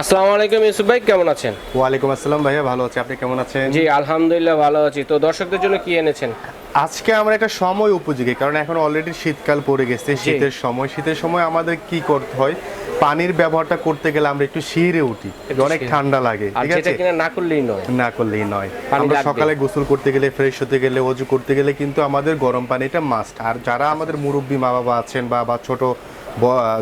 আসসালামু আলাইকুম ইউসুফ ভাই, কেমন আছেন? ওয়ালাইকুম আসসালাম ভাইয়া, ভালো আছি। আপনি কেমন আছেন? জি আলহামদুলিল্লাহ ভালো আছি। তো দর্শকদের জন্য কি এনেছেন? আজকে আমরা একটা সময় উপযোগী, কারণ এখন অলরেডি শীতকাল পড়ে গেছে। শীতের সময় আমাদের কি করতে হয়, পানির ব্যবহারটা করতে গেলে আমরা একটু শিহরে উঠি, অনেক ঠান্ডা লাগে। ঠিক আছে, কিনা না করলেই নয়। আমরা সকালে গোসল করতে গেলে, ফ্রেশ হতে গেলে, ওযু করতে গেলে কিন্তু আমাদের গরম পানিটা মাস্ট। আর যারা আমাদের মুরব্বী মা বাবা আছেন বা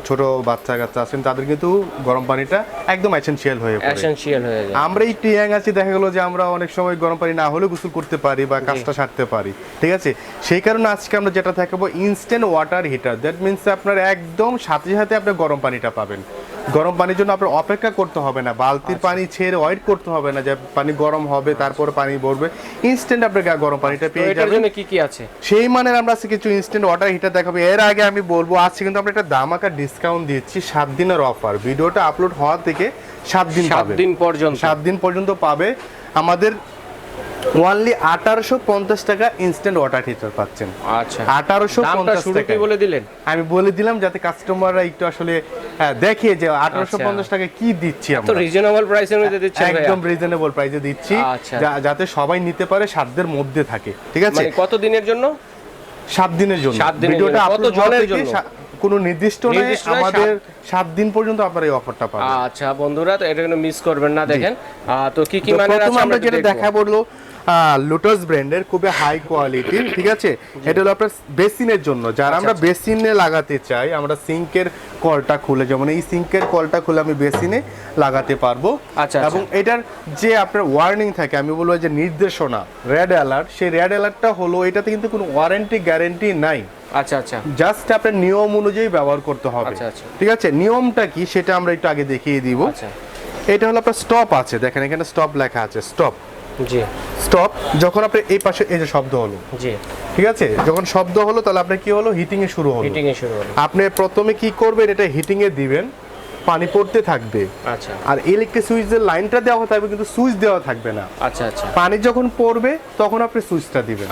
ছোট বাচ্চা কাচ্চা আছেন, তাদের কিন্তু গরম পানিটা একদম এসেনশিয়াল হয়ে যায়। আমরা একটু ইয়াং আছি, দেখা গেলো যে আমরা অনেক সময় গরম পানি না হলেও গোসল করতে পারি বা কাজটা সারতে পারি। ঠিক আছে, সেই কারণে আজকে আমরা যেটা দেখাবো instant water heater. That means আপনার একদম সাথে সাথে আপনি গরম পানিটা পাবেন। গরম পানির জন্য আপনার অপেক্ষা করতে হবে না, বালতির পানি ছেড়ে ওয়েট করতে হবে না যে পানি গরম হবে তারপরে পানি ভরবে। ইনস্ট্যান্ট আপনার গরম পানিটা পেয়ে যাবেন। কি আছে সেই মানের আমরা আজকে কিছু ইনস্ট্যান্ট ওয়াটার হিটার দেখাবো। এর আগে আমি বলবো, আজকে কিন্তু আমরা একটা ধামাকা ডিসকাউন্ট দিচ্ছি, 7 দিনের অফার। ভিডিওটা আপলোড হওয়া থেকে 7 দিন পর্যন্ত পাবে আমাদের ওনলি 1850 টাকা ইনস্ট্যান্ট ওয়াটার হিটার পাচ্ছেন। আচ্ছা, 1850 টাকা বলে দিলেন। আমি বলে দিলাম যাতে কাস্টমাররা একটু আসলে দেখে যে 1850 টাকা কি দিচ্ছি আমরা। তো রিজনেবল প্রাইসের মধ্যে দিচ্ছেন? একদম রিজনেবল প্রাইসে দিচ্ছি, যাতে সবাই নিতে পারে, সাধ্যের মধ্যে থাকে। ঠিক আছে, মানে কত দিনের জন্য? 7 দিনের জন্য। ভিডিওটা কত জনের জন্য? কোনো নির্দিষ্ট নয়, আমাদের 7 দিন পর্যন্ত আপনারা এই অফারটা পাবেন। আচ্ছা বন্ধুরা, তো এটা কিন্তু মিস করবেন না। দেখেন তো কি কি মানের আছে আমরা যেটা দেখাবো হলো লোটাস ব্র্যান্ডের খুবই হাই কোয়ালিটি। ঠিক আছে, এটা হলো আপনার বেসিনের জন্য। যারা আমরা বেসিনে লাগাতে চাই, আমরা সিঙ্কের কলটা খুলে, যেমন এই সিঙ্কের কলটা খুলে আমি বেসিনে লাগাতে পারবো। এবং এটার যে আপনার ওয়ার্নিং থাকে, আমি বলবো যে নির্দেশনা, রেড অ্যালার্ট, সেই রেড অ্যালার্টটা হলো এটাতে কিন্তু কোনো ওয়ারেন্টি গ্যারান্টি নাই। জাস্ট আপনার নিয়ম অনুযায়ী ব্যবহার করতে হবে। ঠিক আছে, নিয়মটা কি সেটা আমরা একটু আগে দেখিয়ে দিব। এটা হলো আপনার স্টপ আছে, দেখেন এখানে স্টপ লেখা আছে, স্টপ। স্টপ যখন আপনি এই পাশে এই যে শব্দ হলো, ঠিক আছে, যখন শব্দ হলো তাহলে আপনার কি হলো, হিটিং এ শুরু হলো। আপনি প্রথমে কি করবেন, এটা হিটিং এ দিবেন, পানি পড়তে থাকবে। আর ইলেকট্রিক সুইচের লাইনটা দেওয়া থাকবে, কিন্তু সুইচ দেওয়া থাকবে না। পানি যখন পড়বে তখন আপনি সুইচটা দিবেন।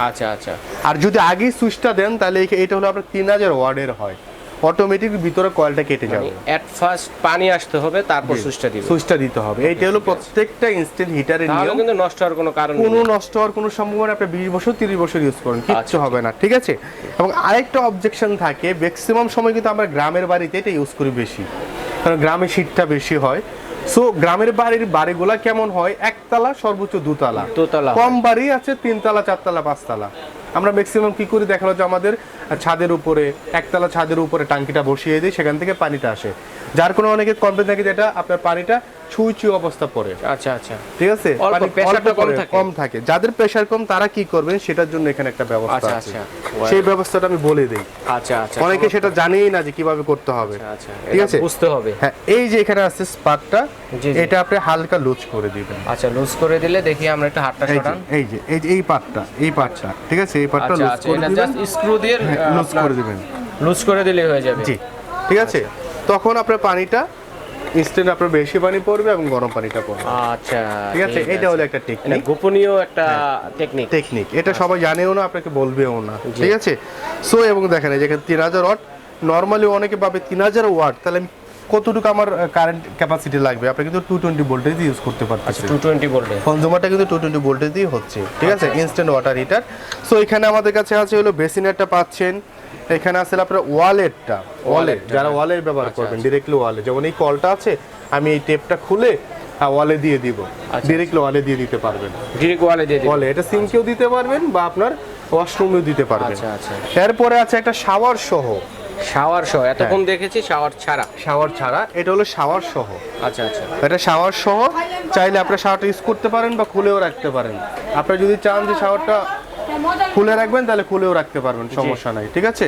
আর যদি আগেই সুইচটা দেন তাহলে এটা হলো আপনার 3000 ওয়াটের হয়, অটোমেটিক ভিতরে কয়েলটা কেটে যাবে। এট ফার্স্ট পানি আসতে হবে, তারপর সুইচটা দিতে হবে। এইটা হলো প্রত্যেকটা ইনস্ট্যান্ট হিটারের নিয়ম। তাহলে কিন্তু নষ্ট হওয়ার কোনো কারণ নেই, নষ্ট হওয়ার কোনো সম্ভাবনা। আপনি 20 বছর 30 বছর ইউজ করেন, কিচ্ছু হবে না। ঠিক আছে, এবং আরেকটা অবজেকশন থাকে, ম্যাক্সিমাম সময় কিন্তু আমরা গ্রামের বাড়িতে এটা ইউজ করি বেশি, কারণ গ্রামে শীতটা বেশি হয়। সো গ্রামের বাড়িগুলা কেমন হয়, একতলা সর্বোচ্চ দুতলা, কম বাড়ি আছে 3 তলা 4 তলা 5 তলা। আমরা ম্যাক্সিমাম কি করি, দেখা যাচ্ছে আমাদের ছাদের উপরে, একতলা ছাদের উপরে টাঙ্কিটা বসিয়ে দিই, সেখান থেকে পানিটা আসে। যার কোনো অনেকে কমপ্লেন থাকে যেটা আপনার পানিটা ছুঁই অবস্থা পড়ে। ঠিক আছে, কম থাকে। যাদের প্রেসার কম তারা কি করবেন, সেটার জন্য এখানে একটা ব্যবস্থা আছে। সেই ব্যবস্থাটা আমি বলে দেই। অনেকে সেটা জানেই না যে কিভাবে করতে হবে। ঠিক আছে, বুঝতে হবে। হ্যাঁ, এই যে এখানে আছে স্পার্কটা, এটা আপনি হালকা লুজ করে দিবেন। লুজ করে দিলে দেখি আমরা একটু হাতটা সরান। এই যে এই পার্টটা, ঠিক আছে, এই পার্টটা লুজ করে দিবেন, জাস্ট স্ক্রু দিয়ে লুজ করে দিবেন। লুজ করে দিলেই হয়ে যাবে। জি, ঠিক আছে। তখন আপনার পানিটা ইনস্ট্যান্ট আপনার বেশি পানি পড়বে এবং গরম পানিটা পড়বে। ঠিক আছে, এটা হলো একটা টেকনিক, গোপনীয় একটা টেকনিক। এটা সবাই জানেও না, আপনাকে বলবেও না। ঠিক আছে, সো এবং দেখেন এই যে 3000 ওয়াট, নরমালি অনেকে ভাবে 3000 ওয়াট তাহলে কতটুকু আমার কারেন্ট ক্যাপাসিটি লাগবে। আপনি কিন্তু 220 ভোল্টেজ ইউজ করতে পারতেছেন। 220 ভোল্টেজ কনজিউমারটা কিন্তু 220 ভোল্টেজ দিয়ে হচ্ছে। ঠিক আছে, ইনস্ট্যান্ট ওয়াটার হিটার। সো এখানে আমাদের কাছে আছে হলো বেসিনেরটা পাচ্ছেন, এখানে আছে আপনার ওয়ালেট, যারা ওয়ালেট ব্যবহার করবেন ডাইরেক্টলি ওয়ালে, যেমন এই কলটা আছে, আমি এই টেপটা খুলে ওয়ালে দিয়ে দিব, ডাইরেক্টলি ওয়ালে দিয়ে দিতে পারবেন। ওয়ালে এটা সিঙ্কেও দিতে পারবেন বা আপনার ওয়াশরুমেও দিতে পারবেন। এরপরে আছে একটা শাওয়ার সহ। এতক্ষণ দেখেছি শাওয়ার ছাড়া, এটা হলো শাওয়ার সহ। এটা শাওয়ার সহ, চাইলে আপনারা শাওয়ারটা ইউজ করতে পারেন বা খুলেও রাখতে পারেন। আপনারা যদি চান যে শাওয়ারটা খুলে রাখবেন তাহলে খুলেও রাখতে পারবেন, সমস্যা নাই। ঠিক আছে,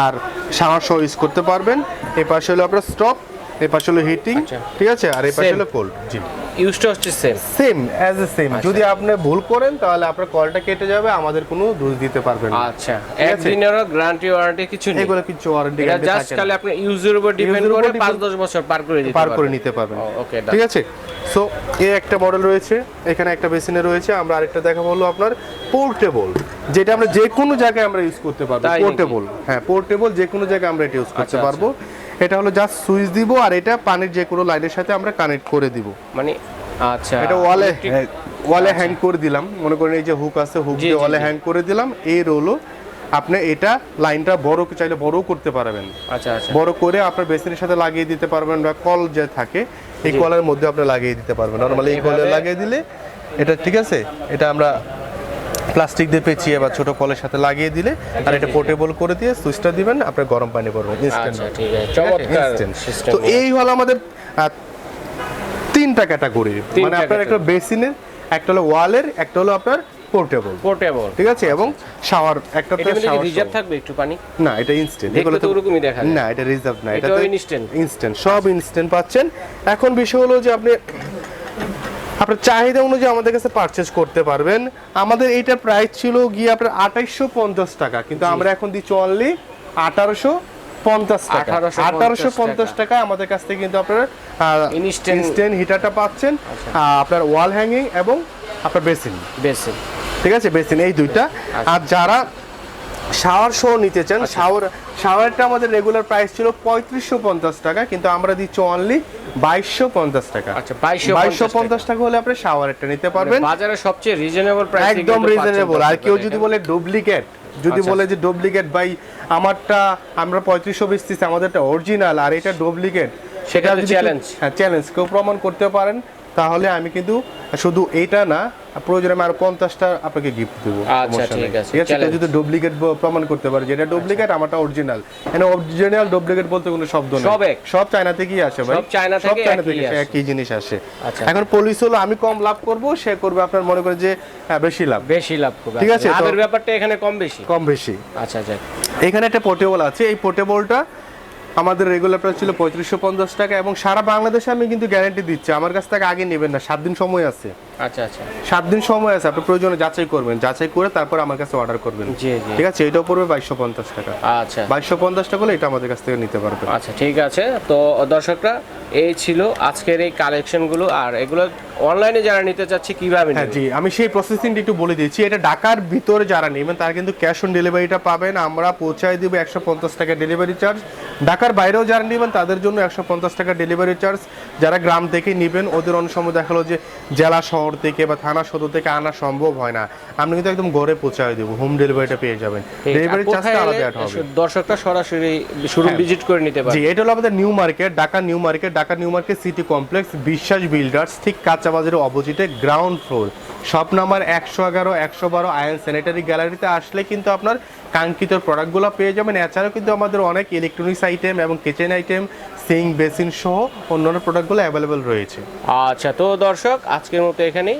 আর শাওয়ার সহ ইউজ করতে পারবেন। এই পাশে হলো আপনার স্টপ, এই পাশে হলো হিটিং। ঠিক আছে, আর এই পাশে হলো কোল্ড। জি, ইউজটা হচ্ছে সেম অ্যাজ এ সেম। যদি আপনি ভুল করেন তাহলে আপনার কলটা কেটে যাবে, আমাদের কোনো দোষ দিতে পারবেন না। একদিনের গ্যারান্টি ওয়ারেন্টি কিছু নেই, এগুলো কিছু ওয়ারেন্টি গ্যারান্টি থাকে না। জাস্ট খালি আপনি ইউজের উপর ডিপেন্ড করে 5-10 বছর পার করে নিতে পারবেন। ঠিক আছে, সো এই একটা মডেল রয়েছে, এখানে একটা বেসিনে রয়েছে। আমরা আরেকটা দেখাবো হলো আপনার পোর্টেবল, যেটা আমরা যে কোনো জায়গায় আমরা ইউজ করতে পারবো। পোর্টেবল, হ্যাঁ পোর্টেবল, যে কোনো জায়গায় আমরা এটা ইউজ করতে পারবো। এটা হলো জাস্ট সুইচ দিব আর এটা পানির যে কোনো লাইনের সাথে আমরা কানেক্ট করে দিব। মানে আচ্ছা, এটা ওয়ালে হ্যাং করে দিলাম, মনে করেন এই যে হুক আছে, হুক দিয়ে ওয়ালে হ্যাং করে দিলাম। এই রোলো আপনি এটা লাইনটা বড় চাইলে বড়ও করতে পারবেন। আচ্ছা আচ্ছা, বড় করে আপনার বেসিনের সাথে লাগিয়ে দিতে পারবেন, বা কল যে থাকে এই কলের মধ্যে আপনি লাগিয়ে দিতে পারবেন। নরমালি এই কলে লাগিয়ে দিলে এটা ঠিক আছে, এটা আমরা প্লাস্টিক দিয়ে পেঁচিয়ে বা ছোট কলের সাথে লাগিয়ে দিলে, আর এটা পোর্টেবল করে দিয়ে সুইচটা দিবেন, আপনার গরম পানি পড়বে ইনস্ট্যান্ট। আচ্ছা ঠিক আছে, চমৎকার সিস্টেম। তো এই হলো আমাদের তিনটা ক্যাটাগরি, মানে আপনার একটা বেসিনের, একটা হলো ওয়ালের, একটা হলো আপনার পোর্টেবল। ঠিক আছে, এবং শাওয়ার একটাতে শাওয়ার রিজার্ভ থাকবে একটু পানি? না, এটা ইনস্ট্যান্ট। এগুলো তো ওরকমই দেখা যায়। না, এটা রিজার্ভ না, এটা ইনস্ট্যান্ট, সব ইনস্ট্যান্ট পাচ্ছেন। এখন বিষয় হলো যে আপনি আপনার চাহিদা অনুযায়ী আমাদের কাছে পারচেজ করতে পারবেন। আমাদের এইটা প্রাইস ছিল গিয়ে আপনার 2850 টাকা, কিন্তু আমরা এখন দিচ্ছি অনলি 1850 টাকা। 1850 টাকা আমাদের কাছ থেকে কিন্তু আপনার ইনস্ট্যান্ট হিটারটা পাচ্ছেন, আপনার ওয়াল হ্যাঙ্গিং এবং আপনার বেসিন। ঠিক আছে, বেসিন এই দুইটা। আর যারা শাওয়ার সহ নিতে চান, শাওয়ারটা আমাদের রেগুলার প্রাইস ছিল 3550 টাকা, কিন্তু আমরা দিচ্ছি অনলি 2250 টাকা। আচ্ছা, 2250 টাকা হলে আপনি শাওয়ারটা নিতে পারবেন। বাজারে সবচেয়ে রিজনেবল প্রাইস, একদম রিজনেবল। আর কেউ যদি বলে ডুপ্লিকেট, বলে যে ডুপ্লিকেট ভাই আমারটা আমরা 3500 বেচতেছি, আমাদেরটা অরিজিনাল আর এটা ডুপ্লিকেট, সেটা যদি চ্যালেঞ্জ কেউ প্রমাণ করতে পারেন, তাহলে আমি কিন্তু শুধু এইটা না, প্রয়োজনে আমি আরো 50টা আপনাকে গিফট দেবো। আচ্ছা ঠিক আছে, যদি ডুপ্লিকেট প্রমাণ করতে পারে যে এটা ডুপ্লিকেট, আমারটা অরিজিনাল। এন্ড অরিজিনাল ডুপ্লিকেট বলতে কোনো শব্দ নেই, সব চায়না থেকেই আসে ভাই, সব চায়না থেকে একই জিনিস আসে। এখন পুলিশ হলো আমি কম লাভ করব, সে করবে আপনার মনে করে যে বেশি লাভ করবে। ঠিক আছে, লাভের ব্যাপারটা এখানে কম বেশি। আচ্ছা আচ্ছা, এখানে একটা পোর্টেবল আছে, এই পোর্টেবলটা আমাদের রেগুলার প্রাইস ছিল 3550 টাকা, এবং সারা বাংলাদেশে আমি কিন্তু গ্যারান্টি দিচ্ছি। আমার কাছ থেকে আগে নেবেন না, 7 দিন সময় আছে। আচ্ছা আচ্ছা, 7 দিন সময় আছে, আপনি প্রয়োজনে যাচাই করবেন, যাচাই করে তারপর আমার কাছে অর্ডার করবেন। ঠিক আছে, এটাও পড়বে 2250 টাকা। আচ্ছা, 2250 টাকা হলে এটা আমাদের কাছ থেকে নিতে পারবেন। আচ্ছা ঠিক আছে। তো দর্শকরা, এই ছিল আজকের এই কালেকশনগুলো। আর এগুলো অনলাইনে যারা নিতে চাচ্ছে কিভাবে? হ্যাঁ জি, আমি সেই প্রসেসিংটা একটু বলে দিচ্ছি। এটা ঢাকার ভিতরে যারা নেবেন তারা কিন্তু ক্যাশ অন ডেলিভারিটা পাবেন, আমরা পৌঁছায় দিব 150 টাকা ডেলিভারি চার্জ। ঢাকার বাইরেও যারা নেবেন তাদের জন্য 150 টাকা ডেলিভারি চার্জ। যারা গ্রাম থেকে নেবেন ওদের অনেক সময় দেখা গেলো যে জেলা শহর থেকে বা থানা সদর থেকে আনা সম্ভব হয় না, আমরা কিন্তু একদম ঘরে পৌঁছায় দেবো, হোম ডেলিভারিটা পেয়ে যাবেন। ডেলিভারি চার্জটা আলাদা অ্যাড হবে। দর্শকরা সরাসরি শোরুম ভিজিট করে নিতে পারে। জি, এটা হলো আমাদের new market, Dhaka new market city complex, বিশ্বাস বিল্ডার্স, ঠিক কাঁচা বাজারের অপোজিটে, ground floor, shop number 111 112। Ion sanitary গ্যালারিতে আসলে কিন্তু আপনার কাঙ্ক্ষিত প্রোডাক্টগুলো পেয়ে যাবেন। এছাড়াও কিন্তু আমাদের অনেক ইলেকট্রনিক্স আইটেম এবং কিচেন আইটেম, সিঙ্ক, বেসিন সহ অন্যান্য প্রোডাক্টগুলো অ্যাভেলেবেল রয়েছে। আচ্ছা, তো দর্শক আজকের মতো এখানেই।